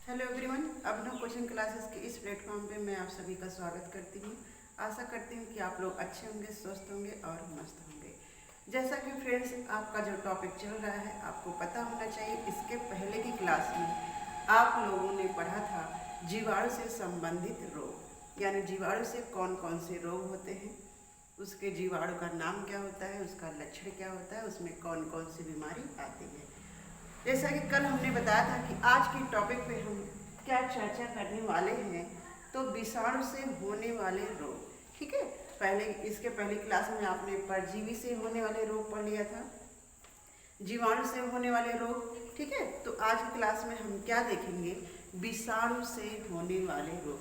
Hello everyone, अभिनव coaching classes के इस platform पे मैं आप सभी का स्वागत करती हूँ। आशा करती हूँ कि आप लोग अच्छे होंगे, स्वस्थ होंगे और मस्त होंगे। जैसा कि फ्रेंड्स, आपका जो टॉपिक चल रहा है आपको पता होना चाहिए। इसके पहले की क्लास में आप लोगों ने पढ़ा था जीवाणु से संबंधित रोग, यानी जीवाणु से कौन कौन से रोग होते हैं, उसके जीवाणु का नाम क्या होता है, उसका लक्षण क्या होता है, उसमें कौन कौन सी बीमारी आती है। जैसा कि कल हमने बताया था कि आज के टॉपिक पे हम क्या चर्चा करने वाले हैं, तो विषाणु से होने वाले रोग। ठीक है, इसके पहली क्लास में आपने परजीवी से होने वाले रोग पढ़ लिया था, जीवाणु से होने वाले रोग। ठीक है, तो आज की क्लास में हम क्या देखेंगे, विषाणु से होने वाले रोग।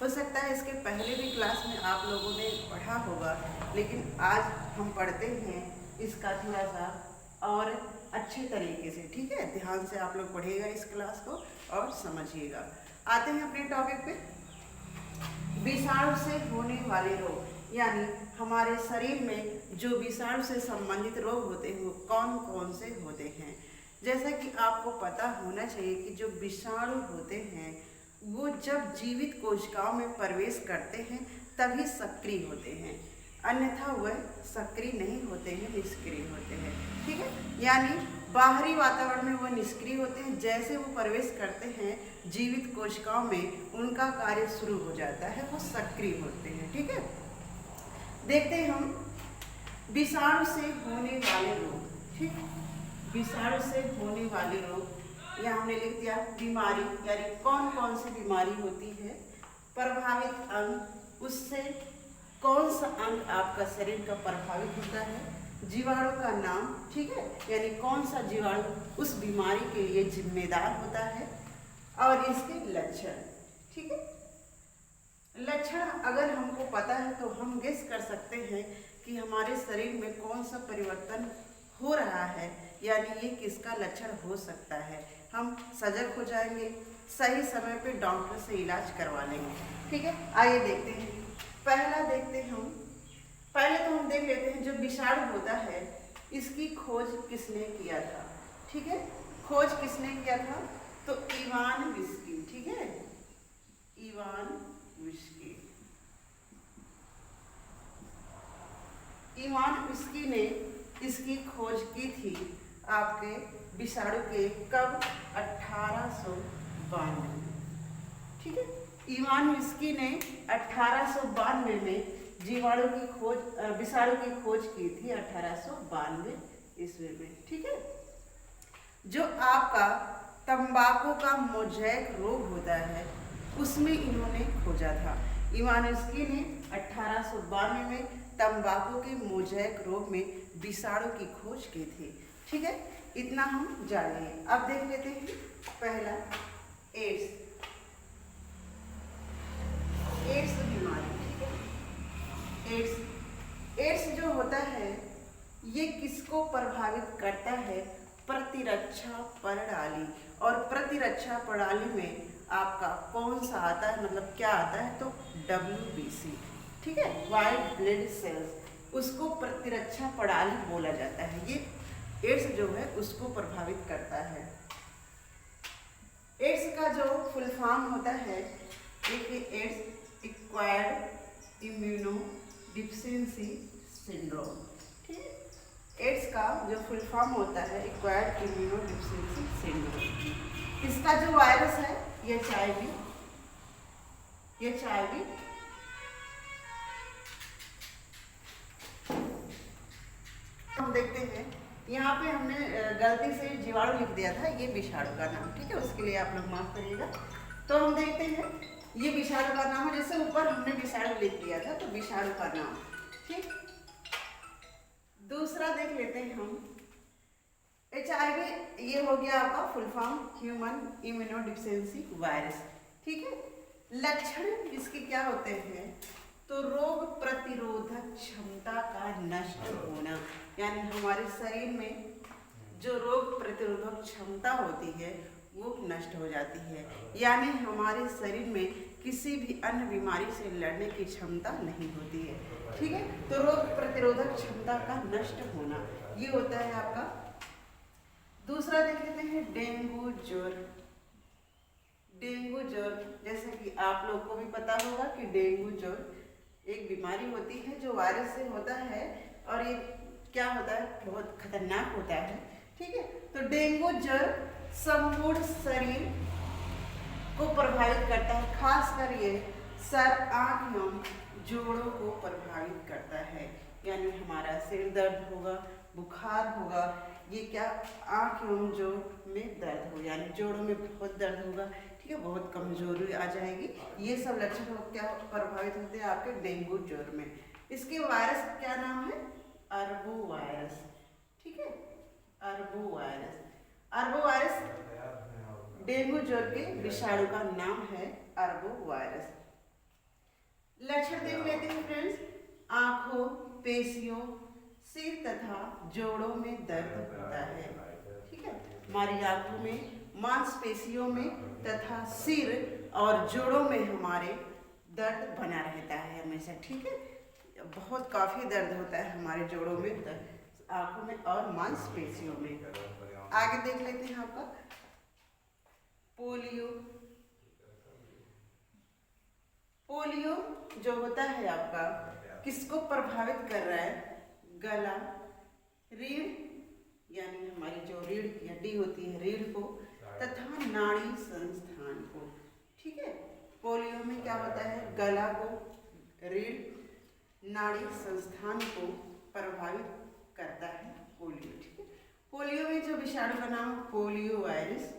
हो सकता है इसके पहले भी क्लास में आप लोगों ने पढ़ा होगा, लेकिन आज हम पढ़ते हैं इसका थोड़ा सा और अच्छे तरीके से। ठीक है, ध्यान से आप लोग पढ़िएगा इस क्लास को और समझिएगा। आते हैं अपने टॉपिक पे। विषाणु से होने वाले रोग, यानी हमारे शरीर में जो विषाणु से संबंधित रोग होते हैं वो कौन कौन से होते हैं। जैसा कि आपको पता होना चाहिए कि जो विषाणु होते हैं वो जब जीवित कोशिकाओं में प्रवेश करते हैं तभी सक्रिय होते हैं, अन्यथा वह सक्रिय नहीं होते हैं, निष्क्रिय होते हैं। ठीक है, यानी बाहरी वातावरण में वो निष्क्रिय होते हैं, जैसे वो प्रवेश करते हैं जीवित कोशिकाओं में उनका कार्य शुरू हो जाता है, वो सक्रिय होते हैं। ठीक है, देखते हैं हम विषाणु से होने वाले रोग। ठीक, विषाणु से होने वाले रोग, यहाँ हमने लिख दिया बीमारी, यानी कौन कौन सी बीमारी होती है, प्रभावित अंग, उससे कौन सा अंग आपका शरीर का प्रभावित होता है, जीवाणु का नाम। ठीक है, यानी कौन सा जीवाणु उस बीमारी के लिए जिम्मेदार होता है, और इसके लक्षण। ठीक है, लक्षण अगर हमको पता है तो हम गेस कर सकते हैं कि हमारे शरीर में कौन सा परिवर्तन हो रहा है, यानी ये किसका लक्षण हो सकता है। हम सजग हो जाएंगे, सही समय पे डॉक्टर से इलाज करवा लेंगे। ठीक है, आइए देखते हैं। पहला देखते हैं हम, पहले तो हम देख लेते हैं जो विषाणु होता है इसकी खोज किसने किया था। ठीक है, खोज किसने किया था, तो इवान विस्की। ठीक है, इवान विस्की। इवान विस्की ने इसकी खोज की थी आपके विषाणु के कब, 1892। ठीक है, इवान विस्की ने 1892 में जीवाणु की खोज, विषाणु की खोज की थी 1892 ईस्वी में। ठीक है, जो आपका तंबाकू का मोज़ेक रोग होता है उसमें इन्होंने खोजा था। इवान विस्की ने 1892 में तंबाकू के मोज़ेक रोग में विषाणु की खोज की थी। ठीक है, इतना हम जानिए। अब देख लेते हैं पहला एड्स। एड्स बीमारी। ठीक है, एड्स जो होता है ये किसको प्रभावित करता है, प्रतिरक्षा प्रणाली। और प्रतिरक्षा प्रणाली में आपका कौन सा आता है, मतलब क्या आता है, तो WBC। ठीक है, वाइट ब्लड सेल्स, उसको प्रतिरक्षा प्रणाली बोला जाता है। ये एड्स जो है उसको प्रभावित करता है। एड्स का जो फुल फॉर्म होता है, देखिए, ads acquired immuno deficiency syndrome. ठीक है, एड्स का जो फुल फॉर्म होता है एक्वायर्ड इम्यूनो डिफिशियंसी सिंड्रोम। इसका जो वायरस है HIV, हम देखते हैं यहाँ पे हमने गलती से जीवाणु लिख दिया था, ये विषाणु का नाम। ठीक है, उसके लिए आप लोग माफ करिएगा। तो हम देखते हैं ये विषाणु का नाम है, जैसे ऊपर हमने विषाणु लिख दिया था तो विषाणु का नाम। ठीक, दूसरा देख लेते हैं हम HIV। ये हो गया आपका full form, human immuno deficiency virus. ठीक है, लक्षण इसके क्या होते हैं, तो रोग प्रतिरोधक क्षमता का नष्ट होना, यानी हमारे शरीर में जो रोग प्रतिरोधक क्षमता होती है वो नष्ट हो जाती है, यानी हमारे शरीर में किसी भी अन्य बीमारी से लड़ने की क्षमता नहीं होती है। ठीक है, तो रोग प्रतिरोधक क्षमता का नष्ट होना ये होता है आपका। दूसरा देख लेते हैं डेंगू ज्वर। डेंगू ज्वर, जैसे कि आप लोग को भी पता होगा कि डेंगू ज्वर एक बीमारी होती है जो वायरस से होता है और ये क्या होता है, बहुत खतरनाक होता है। ठीक है, तो डेंगू ज्वर संपूर्ण शरीर को प्रभावित करता है, खासकर ये सर, आँख एवं जोड़ों को प्रभावित करता है। यानी हमारा सिर दर्द होगा, बुखार होगा, ये क्या आँख एवं जोड़ में दर्द हो, यानी जोड़ों में बहुत दर्द होगा। ठीक है, बहुत कमजोरी आ जाएगी। ये सब लक्षण क्या प्रभावित होते हैं आपके डेंगू ज्वर में। इसके वायरस क्या नाम है, अरबो वायरस। ठीक है, अरबो वायरस। अरबो वायरस डेंगू ज्वर के विषाणु का नाम है, अरबो वायरस। लक्षण देख लेते हैं फ्रेंड्स। आंखों, पेशियों, सिर तथा जोड़ों में दर्द होता है। ठीक है, हमारी आंखों में, मांसपेशियों में तथा सिर और जोड़ों में हमारे दर्द बना रहता है हमेशा। ठीक है, बहुत काफ़ी दर्द होता है हमारे जोड़ों में, आंखों में और मांसपेशियों में। आगे देख लेते हैं आपका पोलियो। पोलियो जो होता है आपका, किसको प्रभावित कर रहा है, गला, रीढ़, यानी हमारी जो रीढ़ की हड्डी होती है, रीढ़ को तथा नाड़ी संस्थान को। ठीक है, पोलियो में क्या होता है, गला को, रीढ़, नाड़ी संस्थान को प्रभावित करता है पोलियो। ठीक है, पोलियो में जो विषाणु का नाम पोलियो वायरस,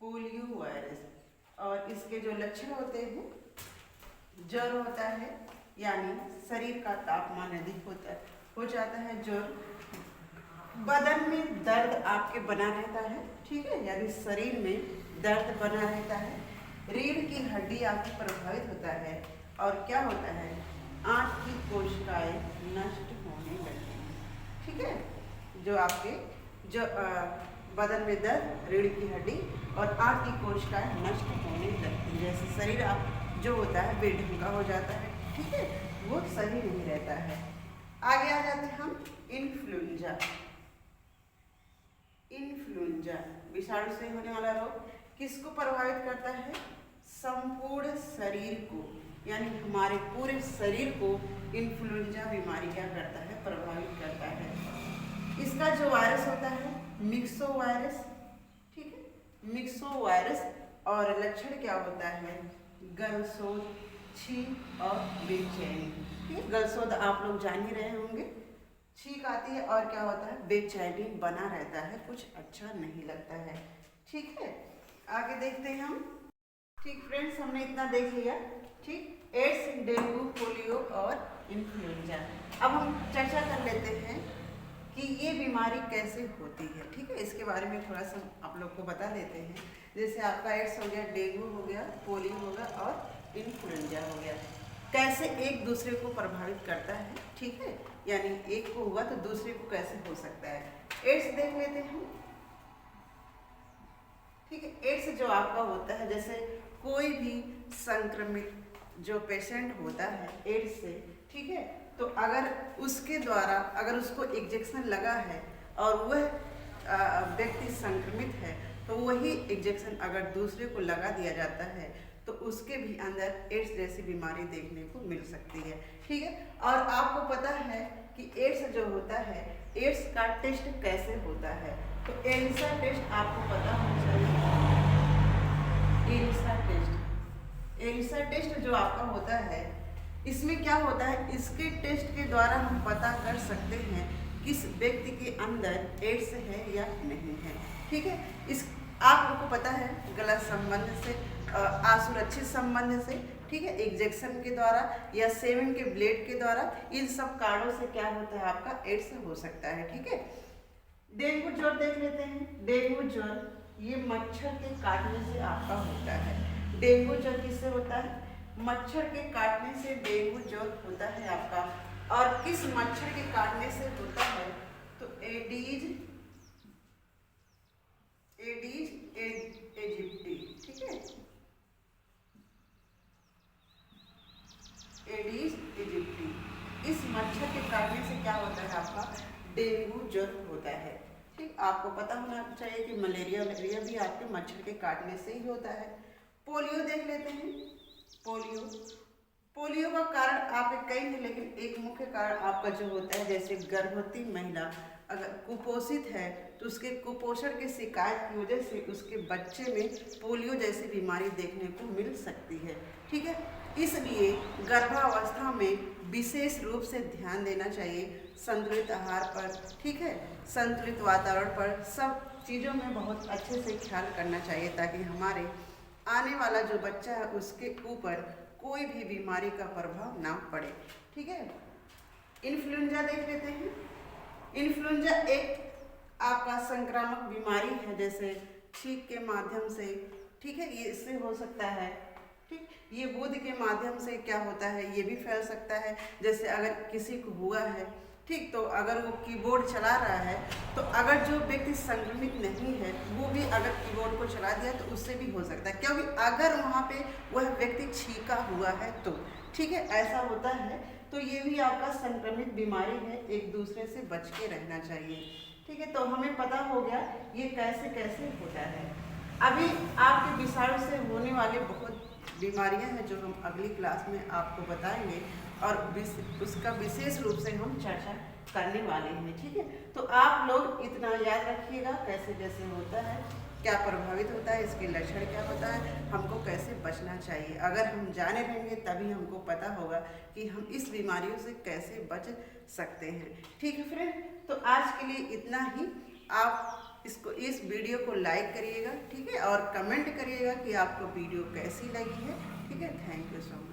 पोलियो वायरस। और इसके जो लक्षण होते हैं, ज्वर होता है, यानी शरीर का तापमान अधिक हो जाता है, ज्वर, बदन में दर्द आपके बना रहता है। ठीक है, यानी शरीर में दर्द बना रहता है, रीढ़ की हड्डी आपकी प्रभावित होता है, और क्या होता है, आँख की कोशिकाएं नष्ट होने लगती हैं। ठीक है, जो आपके जो बदन में दर्द, रीढ़ की हड्डी और आँख की कोशिकाएं नष्ट होने लगती है। जैसे शरीर आप जो होता है बेढंगा हो जाता है। ठीक है, वो सही नहीं रहता है। आगे आ जाते हैं हम इन्फ्लुएंजा। इन्फ्लुएंजा विषाणु से होने वाला रोग किसको प्रभावित करता है, संपूर्ण शरीर को, यानी हमारे पूरे शरीर को इन्फ्लुएंजा बीमारी क्या करता है, प्रभावित करता है। इसका जो वायरस होता है मिक्सो वायरस। ठीक है, मिक्सो वायरस। और लक्षण क्या होता है, गलसोद, छींक और बेचैनी। ठीक है, गलसोद आप लोग जान ही रहे होंगे, छींक आती है और क्या होता है, बेचैनी बना रहता है, कुछ अच्छा नहीं लगता है। ठीक है, आगे देखते हैं हम। ठीक फ्रेंड्स, हमने इतना देख लिया। ठीक, एड्स, डेंगू, पोलियो और इन्फ्लुएंजा। अब हम चर्चा कर लेते हैं कि ये बीमारी कैसे होती है। ठीक है, इसके बारे में थोड़ा सा आप लोग को बता देते हैं। जैसे आपका एड्स हो गया, डेंगू हो गया, पोलियो हो गया और इन्फ्लुएंजा हो गया, कैसे एक दूसरे को प्रभावित करता है। ठीक है, यानी एक को हुआ तो दूसरे को कैसे हो सकता है। एड्स देख लेते हैं हम। ठीक है, एड्स जो आपका होता है, जैसे कोई भी संक्रमित जो पेशेंट होता है एड्स से, ठीक है, तो अगर उसके द्वारा अगर उसको इंजेक्शन लगा है और वह व्यक्ति संक्रमित है, तो वही इंजेक्शन अगर दूसरे को लगा दिया जाता है तो उसके भी अंदर एड्स जैसी बीमारी देखने को मिल सकती है। ठीक है, और आपको पता है कि एड्स जो होता है, एड्स का टेस्ट कैसे होता है, तो एलिसा टेस्ट आपको पता होना चाहिए। एलिसा टेस्ट, एलिसा टेस्ट जो आपका होता है, इसमें क्या होता है, इसके टेस्ट के द्वारा हम पता कर सकते हैं किस व्यक्ति के अंदर एड्स है या नहीं है। ठीक है, इस आप लोग को पता है गलत संबंध से, असुरक्षित संबंध से, ठीक है, इंजेक्शन के द्वारा या सेवन के ब्लेड के द्वारा, इन सब कारणों से क्या होता है, आपका एड्स हो सकता है। ठीक है, डेंगू ज्वर देख लेते हैं। डेंगू ज्वर ये मच्छर के काटने से आपका होता है। डेंगू ज्वर किससे होता है, मच्छर के काटने से डेंगू ज्वर होता है आपका। और किस मच्छर के काटने से होता है, तो एडीज एजिप्टी। ठीक है, एडीज एजिप्टी, इस मच्छर के काटने से क्या होता है, आपका डेंगू ज्वर होता है। ठीक, आपको पता होना चाहिए कि मलेरिया भी आपके मच्छर के काटने से ही होता है। पोलियो देख लेते हैं। पोलियो का कारण आपके कई हैं, लेकिन एक मुख्य कारण आपका जो होता है, जैसे गर्भवती महिला अगर कुपोषित है तो उसके कुपोषण की शिकायत की वजह से उसके बच्चे में पोलियो जैसी बीमारी देखने को मिल सकती है। ठीक है, इसलिए गर्भावस्था में विशेष रूप से ध्यान देना चाहिए संतुलित आहार पर, ठीक है, संतुलित वातावरण पर, सब चीज़ों में बहुत अच्छे से ख्याल करना चाहिए ताकि हमारे आने वाला जो बच्चा है उसके ऊपर कोई भी बीमारी का प्रभाव ना पड़े। ठीक है, इन्फ्लुएंजा देख लेते हैं। इन्फ्लुएंजा एक आपका संक्रामक बीमारी है, जैसे छींक के माध्यम से, ठीक है, ये इससे हो सकता है। ठीक, ये बूंद के माध्यम से क्या होता है, ये भी फैल सकता है। जैसे अगर किसी को हुआ है, ठीक, तो अगर वो कीबोर्ड चला रहा है तो अगर जो व्यक्ति संक्रमित नहीं है वो भी अगर कीबोर्ड को चला दिया तो उससे भी हो सकता है, क्योंकि अगर वहाँ पे वह व्यक्ति छींका हुआ है तो, ठीक है, ऐसा होता है। तो ये भी आपका संक्रमित बीमारी है, एक दूसरे से बच के रहना चाहिए। ठीक है, तो हमें पता हो गया ये कैसे कैसे होता है। अभी आपके विषाणु से होने वाले बहुत बीमारियां हैं जो हम अगली क्लास में आपको बताएंगे और उसका विशेष रूप से हम चर्चा करने वाले हैं। ठीक है, तो आप लोग इतना याद रखिएगा कैसे कैसे होता है, क्या प्रभावित होता है, इसके लक्षण क्या होता है, हमको कैसे बचना चाहिए। अगर हम जाने रहेंगे तभी हमको पता होगा कि हम इस बीमारियों से कैसे बच सकते हैं। ठीक है फ्रेंड, तो आज के लिए इतना ही। आप इस वीडियो को लाइक करिएगा, ठीक है, और कमेंट करिएगा कि आपको वीडियो कैसी लगी है। ठीक है, थैंक यू सो मच।